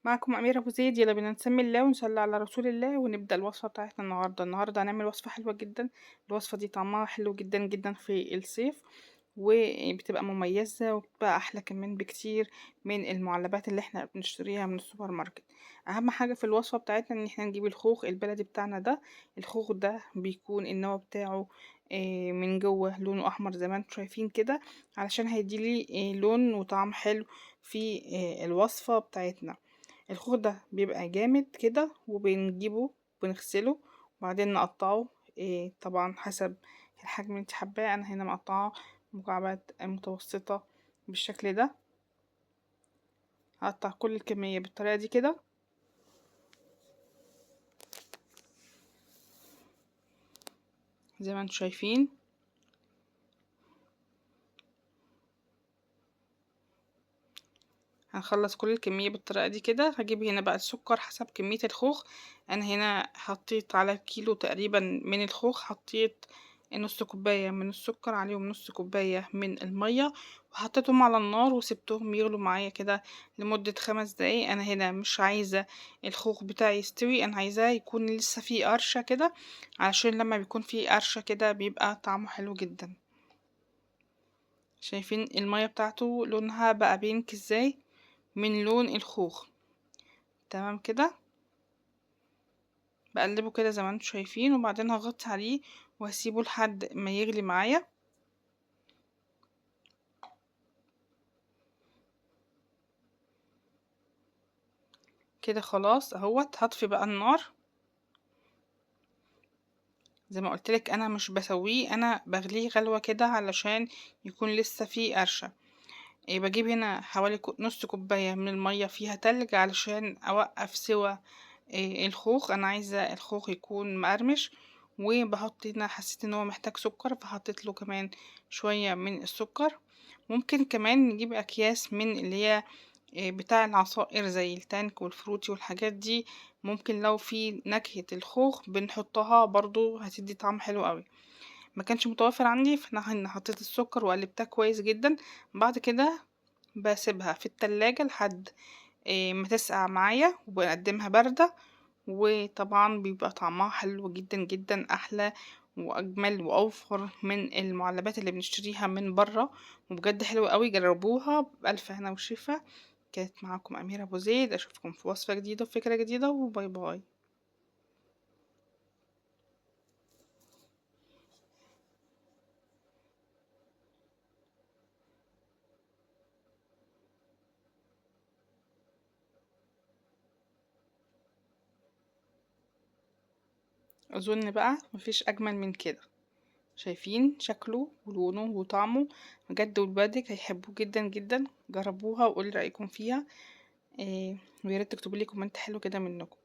معكم أميرة أبو زيد. يلا بينا نسمي الله ونصلي على رسول الله ونبدأ الوصفة بتاعتنا النهاردة هنعمل وصفة حلوة جدا. الوصفة دي طعمها حلو جدا جدا في الصيف، وبتبقى مميزة وبتبقى أحلى كمان بكتير من المعلبات اللي احنا بنشتريها من السوبر ماركت. أهم حاجة في الوصفة بتاعتنا إن احنا نجيب الخوخ البلدي بتاعنا ده. الخوخ ده بيكون النوى بتاعه من جوه لونه أحمر زي ما انتم شايفين كده، علشان هيديلي لون وطعم حلو في الوصفة بتاعتنا. الخوخ ده بيبقى جامد كده، وبنجيبه بنغسله وبعدين نقطعه طبعا حسب الحجم اللي انت حباه. انا هنا مقطعه مكعبات متوسطة بالشكل ده. هقطع كل الكمية بالطريقة دي كده. زي ما انتم شايفين هنخلص كل الكمية بالطريقة دي كده. هجيب هنا بقى السكر حسب كمية الخوخ. انا هنا حطيت على الكيلو تقريبا من الخوخ، حطيت نص كوباية من السكر عليهم نص كوباية من المية، وحطيتهم على النار وسبتهم يغلوا معايا كده لمدة 5 دقايق. انا هنا مش عايزة الخوخ بتاعي يستوي، انا عايزاه يكون لسه فيه قرشة كده، علشان لما بيكون فيه قرشة كده بيبقى طعمه حلو جدا. شايفين المية بتاعته لونها بقى بينك ازاي من لون الخوخ؟ تمام كده. بقلبه كده زي ما انتم شايفين، وبعدين هغطي عليه وهسيبه لحد ما يغلي معايا كده. خلاص اهوت. هطفي بقى النار. زي ما قلتلك انا مش بسويه، انا بغليه غلوة كده علشان يكون لسه فيه قرشة. بجيب هنا حوالي نص كوباية من المية فيها تلج علشان اوقف سوى الخوخ. انا عايزة الخوخ يكون مقرمش. وبحط هنا، حسيت ان هو محتاج سكر فحطيت له كمان شوية من السكر. ممكن كمان نجيب اكياس من اللي هي بتاع العصائر زي التانك والفروتي والحاجات دي. ممكن لو في نكهة الخوخ بنحطها برضو هتدي طعم حلو قوي. ما كانش متوفر عندي، فانا هنا حطيت السكر وقلبتها كويس جدا. بعد كده بسيبها في التلاجة لحد ما تسقع معايا وبقدمها باردة. وطبعا بيبقى طعمها حلو جدا جدا، احلى واجمل واوفر من المعلبات اللي بنشتريها من بره. وبجد حلو قوي، جربوها بألف هنا وشفا. كانت معاكم أميرة أبو زيد، أشوفكم في وصفة جديدة وفكرة جديدة، وباي باي. أظن بقى مفيش أجمل من كده. شايفين شكله ولونه وطعمه؟ بجد ولادك هيحبوه جدا جدا. جربوها وقولي رأيكم فيها. وياريت تكتبولي كومنت حلو كده منكم.